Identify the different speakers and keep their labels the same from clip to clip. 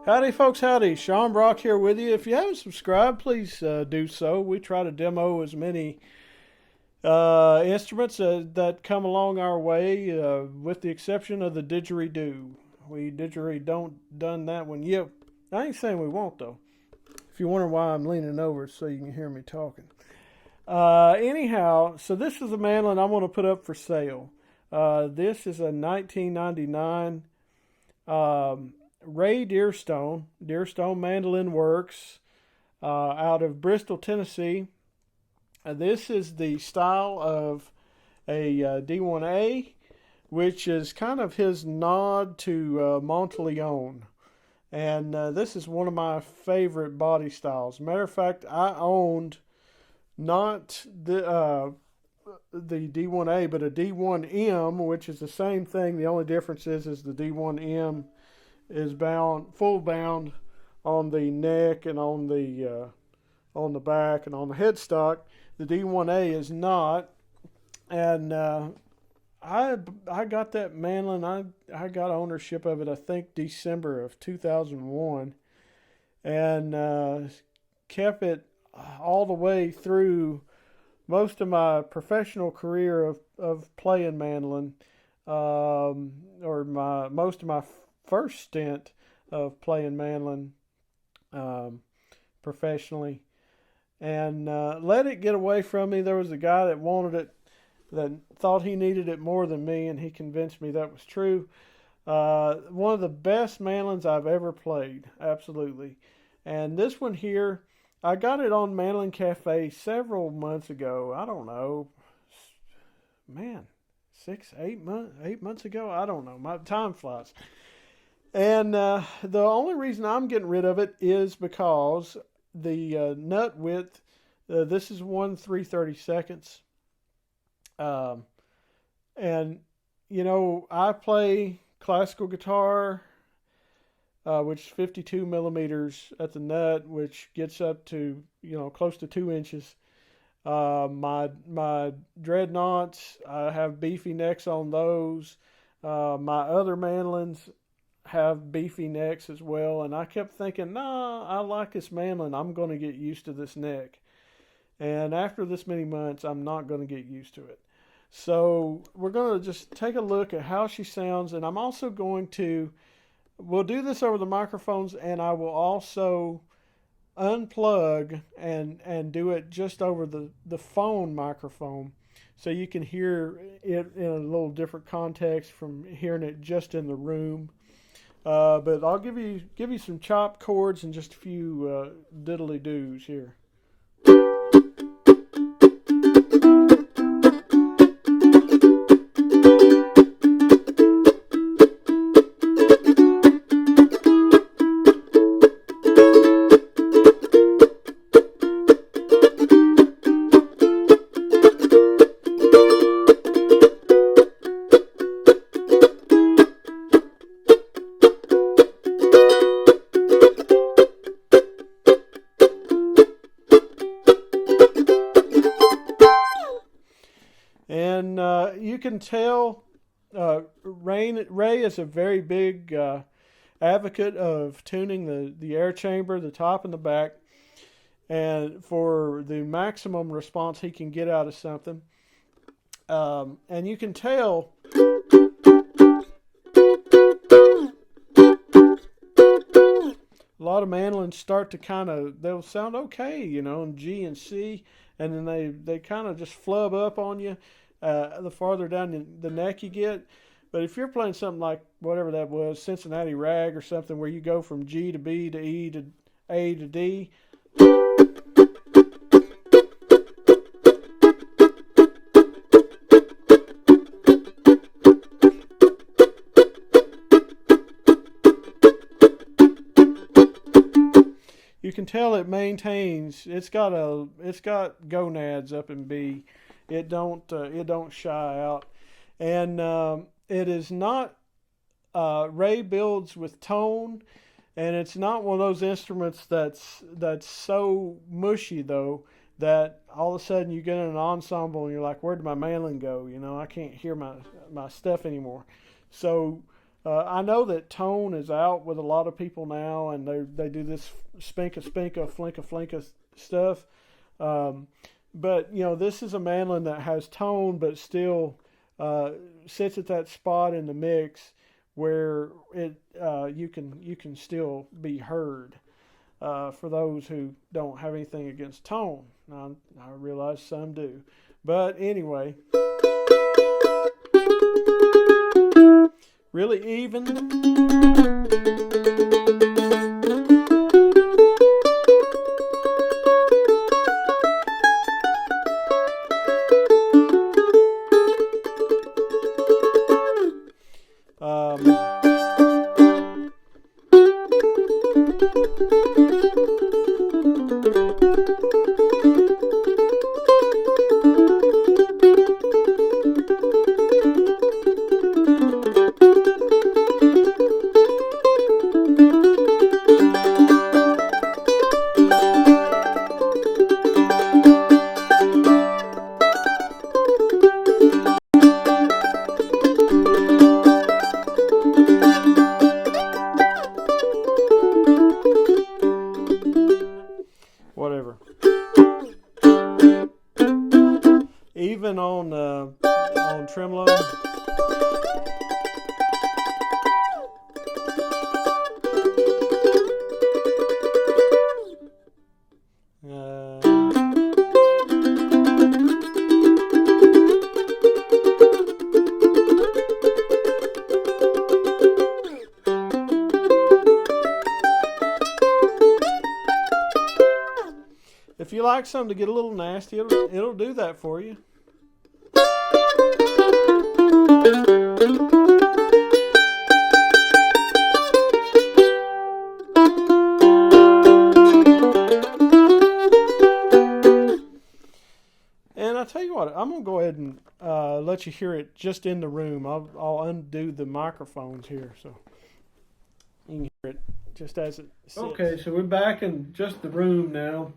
Speaker 1: Howdy folks, howdy. Sean Brock here with you. If you haven't subscribed, please do so. We try to demo as many instruments that come along our way, with the exception of the didgeridoo. We done that one yet. I ain't saying we won't though. If you're wondering why I'm leaning over, so you can hear me talking. Anyhow, so this is a mandolin I'm going to put up for sale. This is a 1999 Ray Dearstone Mandolin Works, out of Bristol, Tennessee. This is the style of a D-1A, which is kind of his nod to Mandolin. And this is one of my favorite body styles. Matter of fact, I owned not the D-1A, but a D-1M, which is the same thing. The only difference is the D-1M is full bound on the neck and on the back and on the headstock. The D-1A is not. And I got that mandolin. I got ownership of it, I think, December of 2001, and kept it all the way through most of my professional career of playing mandolin, or most of my first stint of playing mandolin professionally, and let it get away from me. There was a guy that wanted it, that thought he needed it more than me, and he convinced me that was true. One of the best mandolins I've ever played, absolutely. And this one here, I got it on Mandolin Cafe several months ago. I don't know, man, 8 months ago. I don't know. My time flies. And the only reason I'm getting rid of it is because the nut width. This is 1 3/32. And you know, I play classical guitar, which is 52 millimeters at the nut, which gets up to, you know, close to 2 inches. My dreadnoughts, I have beefy necks on those. My other mandolins have beefy necks as well, and I kept thinking, nah, I like this mandolin. I'm going to get used to this neck. And after this many months, I'm not going to get used to it. So we're going to just take a look at how she sounds, and I'm also going to, we'll do this over the microphones, and I will also unplug and do it just over the phone microphone, so you can hear it in a little different context from hearing it just in the room. But I'll give you some chopped chords and just a few diddly-doos here. And you can tell Ray is a very big advocate of tuning the air chamber, the top and the back, and for the maximum response he can get out of something. And you can tell a lot of mandolins start to they'll sound okay, you know, in G and C, and then they kind of just flub up on you the farther down the neck you get. But if you're playing something like whatever that was, Cincinnati Rag or something, where you go from G to B to E to A to D, can tell it maintains. It's got gonads up in B. It don't shy out, and it is not. Ray builds with tone, and it's not one of those instruments that's so mushy though that all of a sudden you get in an ensemble and you're like, where did my mandolin go? You know, I can't hear my stuff anymore. So I know that tone is out with a lot of people now, and they do this spinka, flinka, flinka stuff. But, you know, this is a mandolin that has tone, but still sits at that spot in the mix where you can still be heard. For those who don't have anything against tone, now, I realize some do, but anyway, really even. Whatever. Even on tremolo. If you like something to get a little nasty, it'll do that for you. And I tell you what, I'm gonna go ahead and let you hear it just in the room. I'll undo the microphones here so you can hear it just as it sits. Okay, so we're back in just the room now.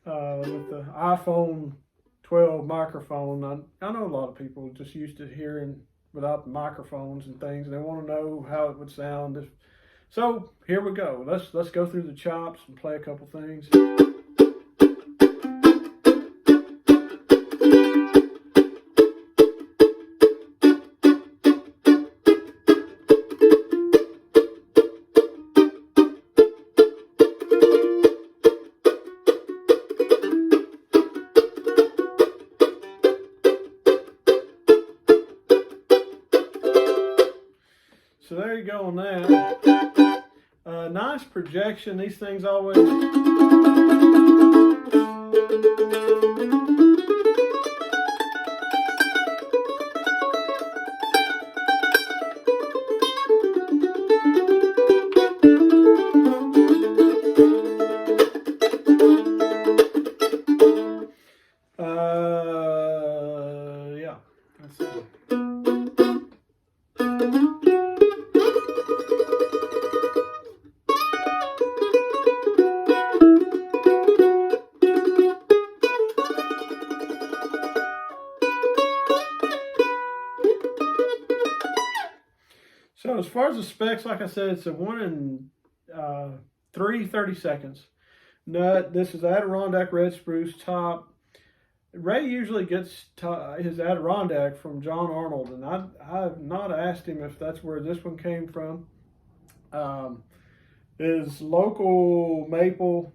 Speaker 1: With the iPhone 12 microphone. I know a lot of people are just used to hearing without the microphones and things, and they want to know how it would sound. So here we go. Let's go through the chops and play a couple things. So there you go on that. Nice projection. These things always... yeah. Let's see. So as far as the specs, like I said, it's a 1 in 3 30-seconds nut. This is Adirondack red spruce top. Ray usually gets his Adirondack from John Arnold, and I've not asked him if that's where this one came from. Is local maple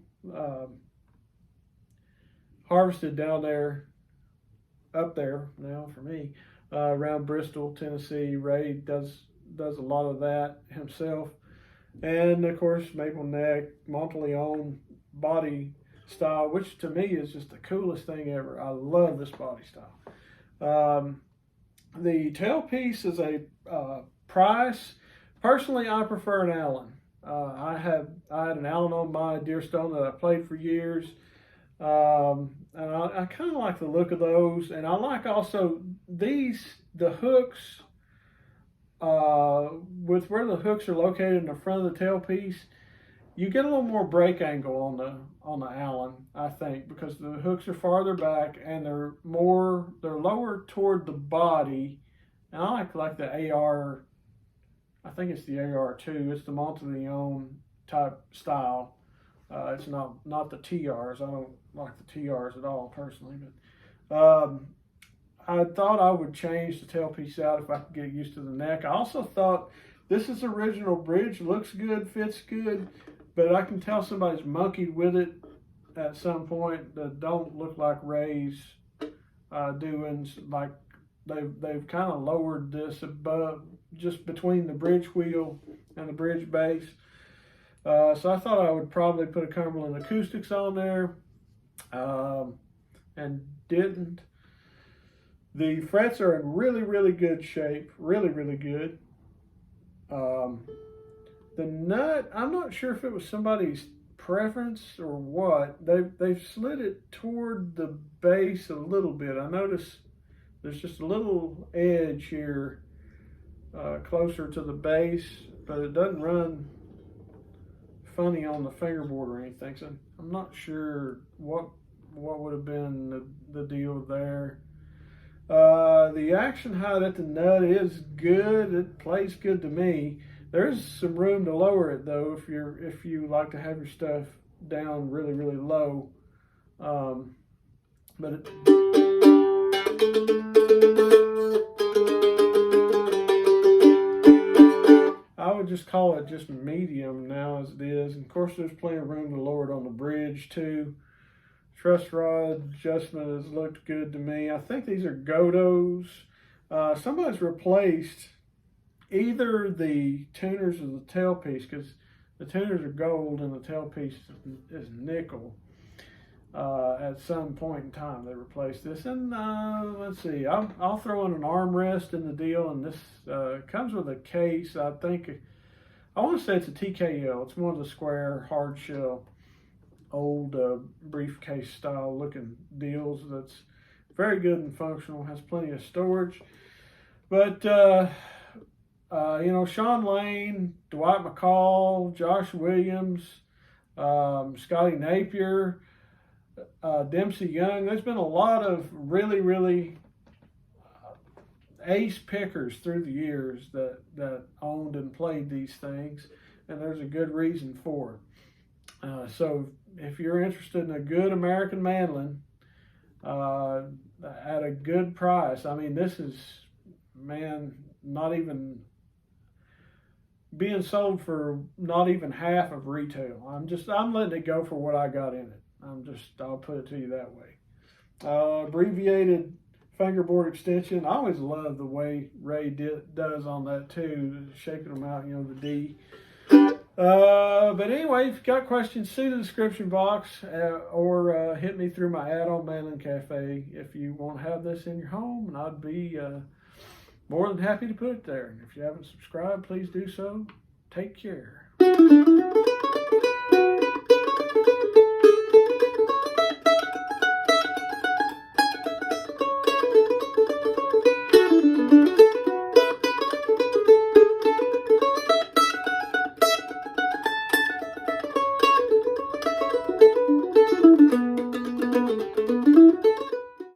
Speaker 1: harvested down there, up there now for me, around Bristol, Tennessee. Ray does a lot of that himself, and of course maple neck, Mandolin body style, which to me is just the coolest thing ever. I love this body style. The tailpiece is a Price. Personally, I prefer an Allen. I had an Allen on my Dearstone that I played for years, and I kind of like the look of those, and I like also the hooks, with where the hooks are located in the front of the tailpiece. You get a little more break angle on the Allen, I think, because the hooks are farther back and they're lower toward the body. And I like the AR. I think it's the AR2. It's the Mandolin type style. It's not the TRs. I don't like the TRs at all personally, but I thought I would change the tailpiece out if I could get used to the neck. I also thought this is original bridge, looks good, fits good, but I can tell somebody's monkeyed with it at some point that don't look like Ray's doings. Like they've kind of lowered this above, just between the bridge wheel and the bridge base. So I thought I would probably put a Cumberland Acoustics on there, and didn't. The frets are in really, really good shape, really, really good. The nut, I'm not sure if it was somebody's preference or what. They've slid it toward the base a little bit. I noticed there's just a little edge here closer to the base, but it doesn't run funny on the fingerboard or anything. So I'm not sure what would have been the deal there. The action height at the nut is good. It plays good to me. There's some room to lower it though if you like to have your stuff down really, really low. But I would just call it just medium now as it is. And of course, there's plenty of room to lower it on the bridge too. Truss rod adjustment has looked good to me. I think these are Gotohs. Somebody's replaced either the tuners or the tailpiece, because the tuners are gold and the tailpiece is nickel. At some point in time, they replaced this. And let's see, I'll throw in an armrest in the deal, and this comes with a case. I want to say it's a TKL. It's one of the square hard shell old briefcase style looking deals that's very good and functional, has plenty of storage. But you know, Shawn Lane, Dwight McCall, Josh Williams, Scotty Napier, Dempsey Young. There's been a lot of really, really ace pickers through the years that owned and played these things, and there's a good reason for it. So if you're interested in a good American mandolin at a good price, I mean, this is, man, not even being sold for not even half of retail. I'm letting it go for what I got in it. I'll put it to you that way. Abbreviated fingerboard extension. I always love the way Ray does on that too, shaping them out, you know, the D. But anyway, if you've got questions, see the description box, or hit me through my ad on Mandolin Cafe if you want to have this in your home, and I'd be more than happy to put it there. And if you haven't subscribed, please do so. Take care.